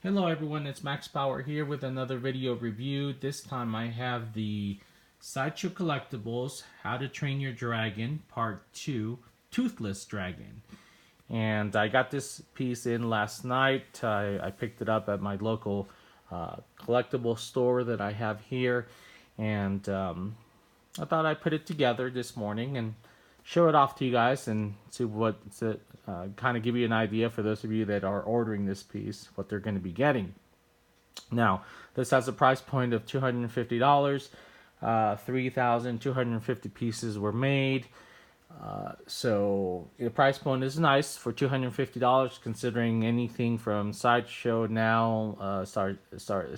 Hello everyone, it's Max Power here with another video review. This time I have the Sideshow Collectibles How to Train Your Dragon Part 2 Toothless Dragon. And I got this piece in last night. I picked it up at my local collectible store that I have here. And I thought I'd put it together this morning and show it off to you guys and see what's it, kind of give you an idea for those of you that are ordering this piece, what they're going to be getting. Now, this has a price point of $250. 3,250 pieces were made. So the price point is nice for $250, considering anything from Sideshow now, as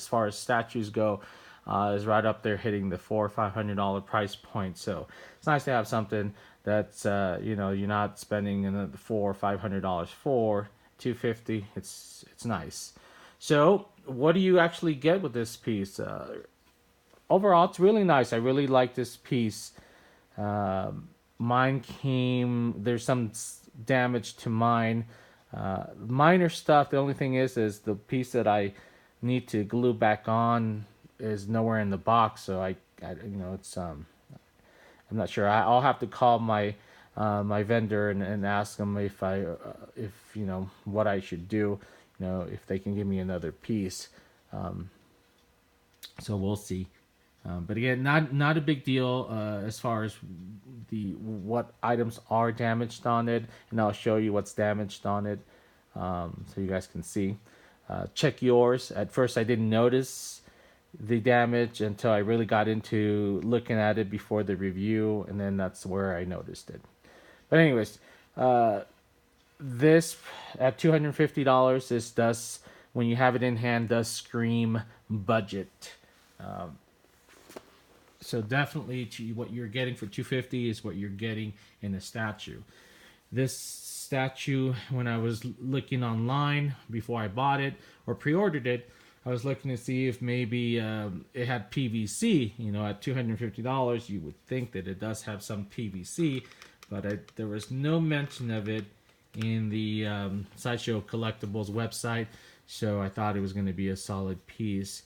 far as statues go, is right up there hitting the $400 or $500 price point. So it's nice to have something that's you're not spending another $400 or $500 for. $250. It's nice. So what do you actually get with this piece? Overall, it's really nice. I really like this piece. Mine came, there's some damage to mine. Minor stuff. The only thing is the piece that I need to glue back on is nowhere in the box. So it's I'm not sure. I'll have to call my my vendor and ask them if what I should do. If they can give me another piece. So we'll see. But again, not a big deal as far as what items are damaged on it, and I'll show you what's damaged on it, so you guys can see. Check yours. At first, I didn't notice the damage until I really got into looking at it before the review, and then that's where I noticed it. But anyways, this at $250, this does, when you have it in hand, does scream budget. So definitely what you're getting for $250 is what you're getting in a statue. This statue, when I was looking online before I bought it or pre-ordered it, I was looking to see if maybe it had PVC. At $250, you would think that it does have some PVC, but there was no mention of it in the Sideshow Collectibles website, so I thought it was going to be a solid piece.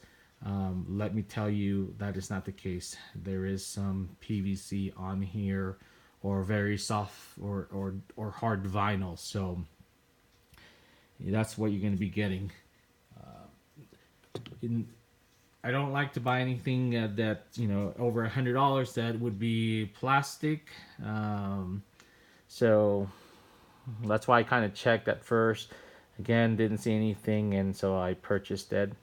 Let me tell you, that is not the case. There is some PVC on here, or very soft or hard vinyl. So that's what you're going to be getting. I don't like to buy anything that over $100 that would be plastic. So that's why I kind of checked at first. Again, didn't see anything, and so I purchased it.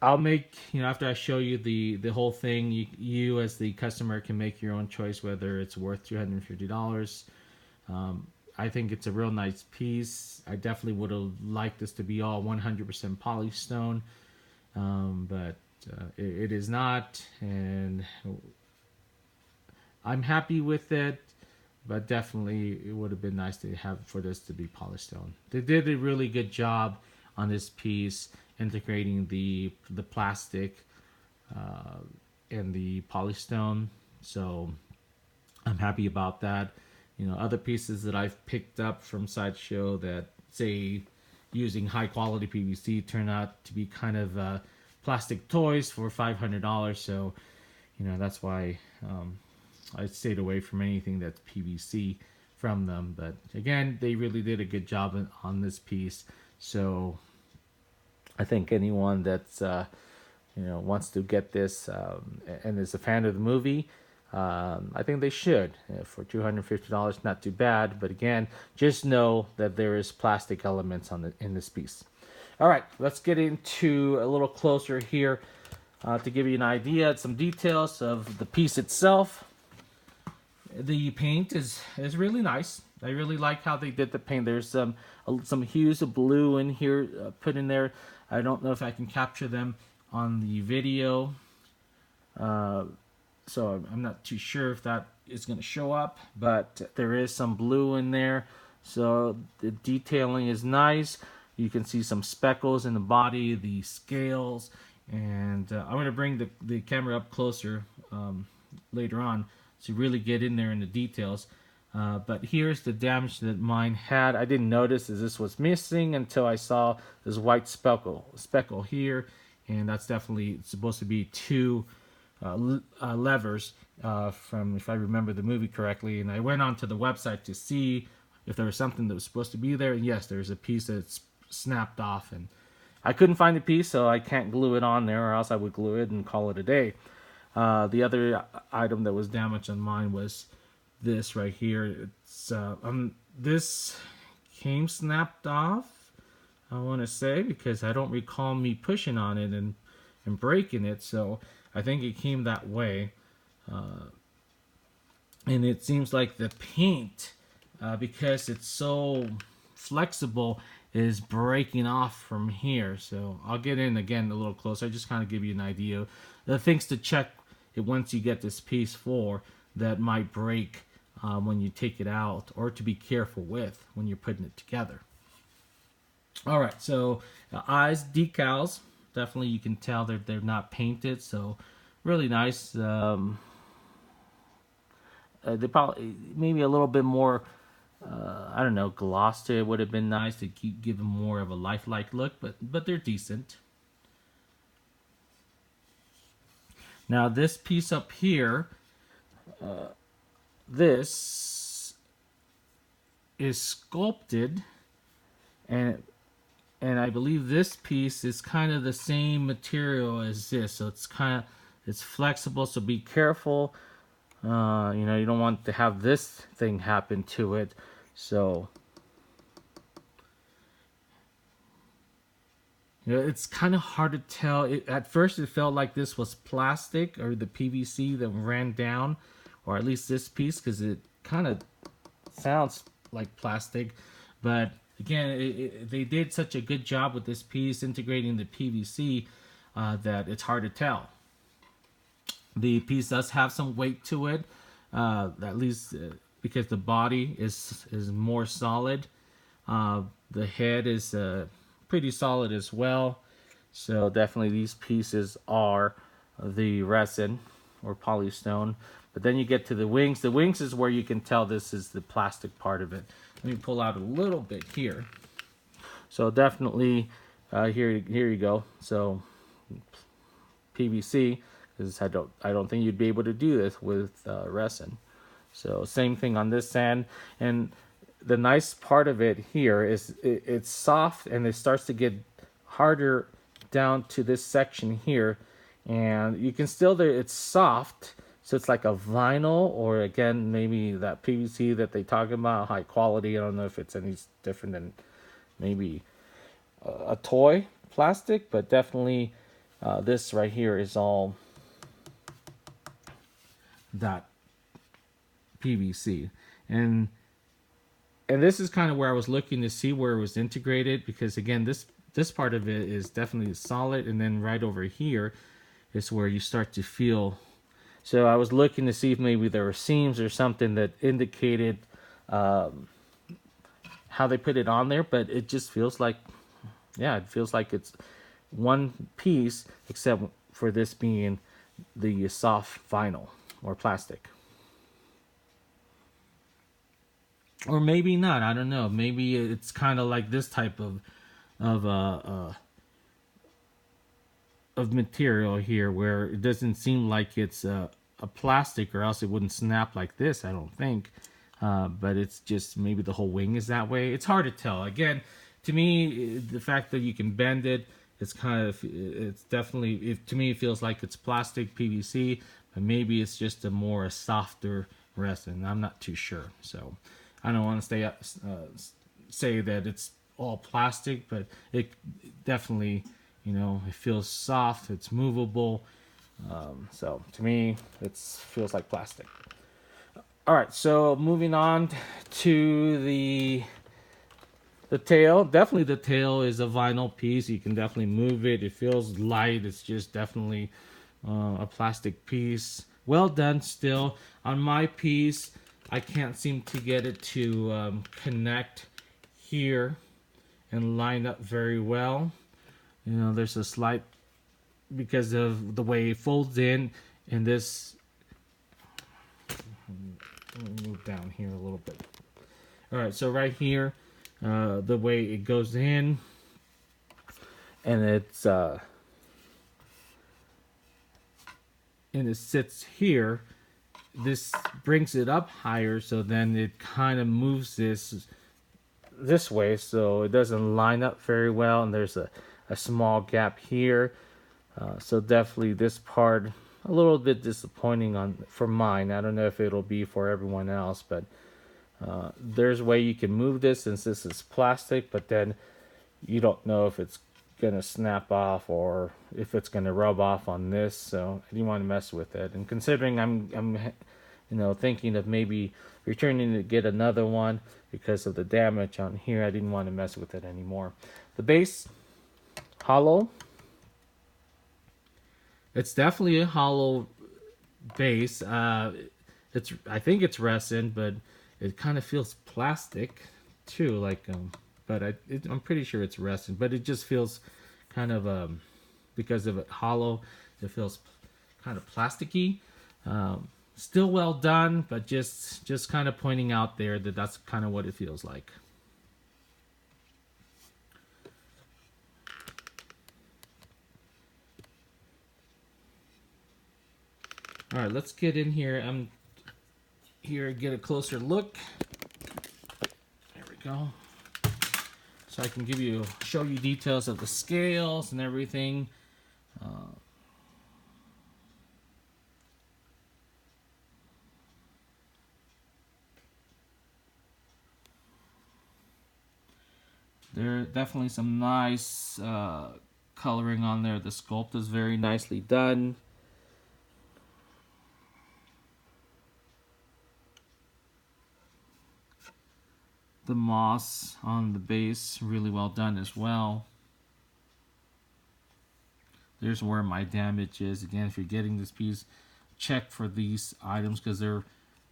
I'll make, after I show you the whole thing, you as the customer can make your own choice whether it's worth $250. I think it's a real nice piece. I definitely would have liked this to be all 100% polystone, but it is not, and I'm happy with it. But definitely, it would have been nice to have for this to be polystone. They did a really good job on this piece, integrating the plastic and the polystone. So I'm happy about that. Other pieces that I've picked up from Sideshow that say using high quality PVC turn out to be kind of plastic toys for $500. So that's why I stayed away from anything that's PVC from them. But again, they really did a good job on this piece. So I think anyone that's wants to get this and is a fan of the movie, I think they should. For $250, not too bad. But again, just know that there is plastic elements in this piece. All right, let's get into a little closer here to give you an idea, some details of the piece itself. The paint is really nice. I really like how they did the paint. There's some hues of blue in here put in there. I don't know if I can capture them on the video, so I'm not too sure if that is going to show up, but there is some blue in there, so the detailing is nice. You can see some speckles in the body, the scales, and I'm going to bring the camera up closer later on to really get in there in the details. But here's the damage that mine had. I didn't notice as this was missing until I saw this white speckle here, and that's definitely supposed to be two levers from, if I remember the movie correctly. And I went onto the website to see if there was something that was supposed to be there. And yes, there's a piece that's snapped off, and I couldn't find the piece, so I can't glue it on there, or else I would glue it and call it a day. The other item that was damaged on mine was this right here. It's this came snapped off, I want to say, because I don't recall me pushing on it and breaking it, so I think it came that way. And it seems like the paint, because it's so flexible, is breaking off from here. So I'll get in again a little closer. I just kind of give you an idea. The things to check once you get this piece for that might break when you take it out, or to be careful with when you're putting it together. All right, so eyes decals. Definitely you can tell they're not painted, so really nice. They probably maybe a little bit more, I don't know, gloss to it would have been nice to give them more of a lifelike look, but they're decent. Now this piece up here, this is sculpted, and I believe this piece is kind of the same material as this, so it's flexible. So be careful. You know, you don't want to have this thing happen to it. So you know, it's kind of hard to tell. At first, it felt like this was plastic or the PVC that ran down, or at least this piece, because it kind of sounds like plastic. But again, they did such a good job with this piece integrating the PVC that it's hard to tell. The piece does have some weight to it, at least because the body is more solid. The head is pretty solid as well. So definitely these pieces are the resin or polystone. But then you get to the wings. The wings is where you can tell this is the plastic part of it. Let me pull out a little bit here. So definitely here you go. So PVC, because I don't think you'd be able to do this with resin. So same thing on this sand. And the nice part of it here is it's soft, and it starts to get harder down to this section here, and you can still, it's soft, so it's like a vinyl, or again maybe that PVC that they talk about, high quality. I don't know if it's any different than maybe a toy plastic, but definitely this right here is all that PVC. And this is kind of where I was looking to see where it was integrated, because again, this part of it is definitely solid, and then right over here is where you start to feel. So I was looking to see if maybe there were seams or something that indicated how they put it on there, but it just feels like, yeah, it feels like it's one piece, except for this being the soft vinyl or plastic. Or maybe not. I don't know. Maybe it's kind of like this type of material here, where it doesn't seem like it's a plastic, or else it wouldn't snap like this, I don't think. But it's just maybe the whole wing is that way. It's hard to tell. Again, to me, the fact that you can bend it, it's definitely, to me, it feels like it's plastic PVC, but maybe it's just a softer resin. I'm not too sure. So I don't want to say that it's all plastic, but it definitely, you know, it feels soft, it's movable. So to me, it feels like plastic. All right, so moving on to the tail. Definitely the tail is a vinyl piece. You can definitely move it. It feels light. It's just definitely a plastic piece. Well done still. On my piece, I can't seem to get it to connect here and line up very well. You know, there's a slight, because of the way it folds in, and this, Let me move down here a little bit. All right, so right here, the way it goes in, and it sits here. This brings it up higher, so then it kind of moves this way, so it doesn't line up very well, and there's a small gap here. So definitely this part a little bit disappointing for mine. I don't know if it'll be for everyone else, but there's a way you can move this since this is plastic, but then you don't know if it's gonna snap off or if it's gonna rub off on this. So I didn't want to mess with it. And considering I'm thinking of maybe returning to get another one because of the damage on here, I didn't want to mess with it anymore. The base, hollow. It's definitely a hollow base. I think it's resin, but it kind of feels plastic too. But I'm pretty sure it's resin. But it just feels kind of because of it hollow, it feels kind of plasticky. Still well done, but just kind of pointing out there that that's kind of what it feels like. All right, let's get in here. I'm here, get a closer look. There we go. So I can show you details of the scales and everything. There are definitely some nice coloring on there. The sculpt is very nicely done. The moss on the base, really well done as well. There's where my damage is. Again, if you're getting this piece, check for these items because they're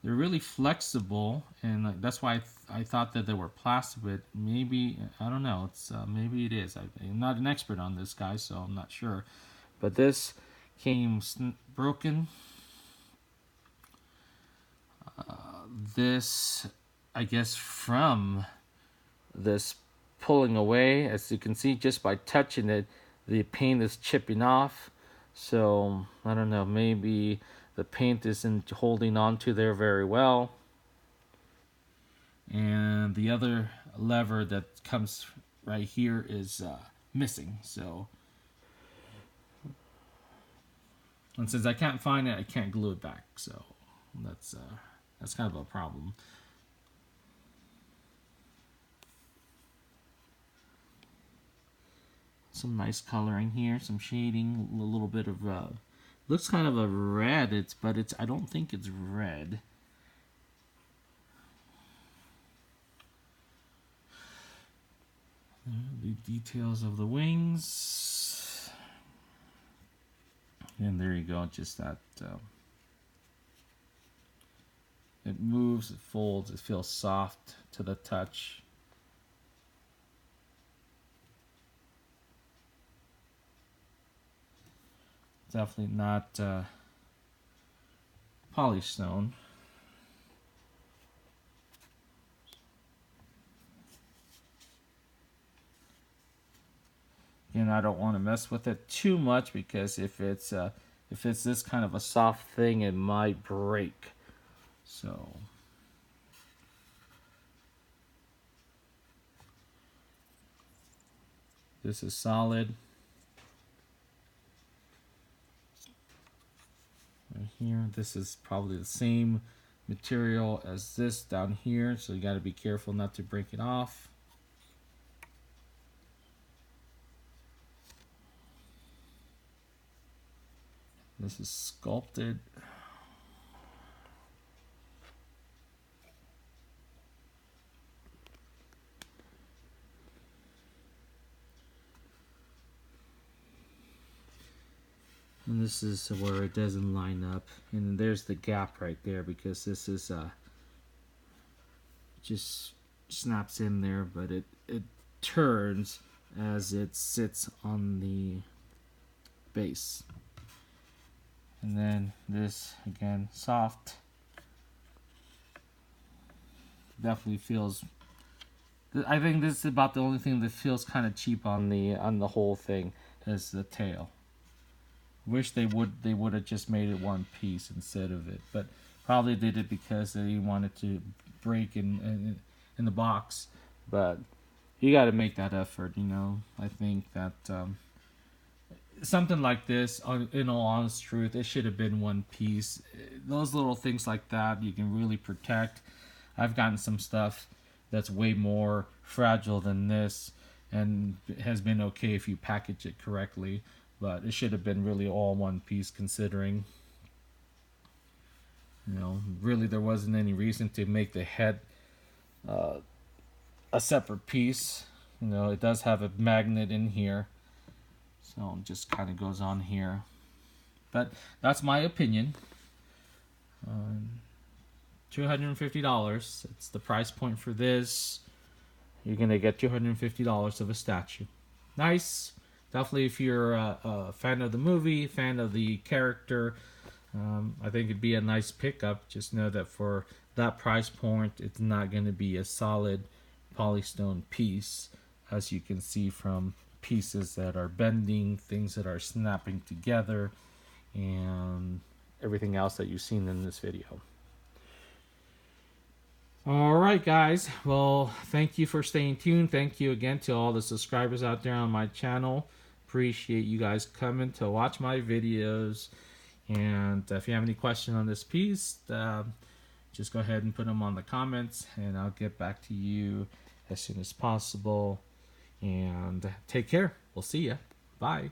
really flexible, and that's why I thought that they were plastic. But maybe I don't know. It's maybe it is. I'm not an expert on this, guy, so I'm not sure. But this came broken. This, I guess, from this pulling away, as you can see just by touching it, the paint is chipping off. So I don't know, maybe the paint isn't holding on to there very well. And the other lever that comes right here is missing. So, and since I can't find it, I can't glue it back. So that's kind of a problem. Some nice coloring here, some shading, a little bit of looks kind of a red. But I don't think it's red. The details of the wings, and there you go. Just that. It moves, it folds, it feels soft to the touch. Definitely not polished stone. Again, I don't want to mess with it too much because if it's this kind of a soft thing, it might break. So this is solid. Right here, this is probably the same material as this down here, so you got to be careful not to break it off. This is sculpted. And this is where it doesn't line up. And there's the gap right there because this is just snaps in there, but it turns as it sits on the base. And then this, again, soft. Definitely feels. I think this is about the only thing that feels kind of cheap on the whole thing is the tail. Wish they would have just made it one piece instead of it, but probably did it because they wanted to break in the box. But you got to make that effort, you know. I think that something like this, in all honest truth, it should have been one piece. Those little things like that you can really protect. I've gotten some stuff that's way more fragile than this, and it has been okay if you package it correctly, but it should have been really all one piece, considering, you know, really there wasn't any reason to make the head a separate piece. You know, it does have a magnet in here, so it just kind of goes on here. But that's my opinion. $250. It's the price point for this. You're gonna get $250 of a statue. Nice. Definitely, if you're a fan of the movie, fan of the character, I think it'd be a nice pickup. Just know that for that price point, it's not going to be a solid polystone piece, as you can see from pieces that are bending, things that are snapping together, and everything else that you've seen in this video. Alright guys, well, thank you for staying tuned. Thank you again to all the subscribers out there on my channel. Appreciate you guys coming to watch my videos. And if you have any questions on this piece, just go ahead and put them on the comments, and I'll get back to you as soon as possible. And take care. We'll see ya. Bye.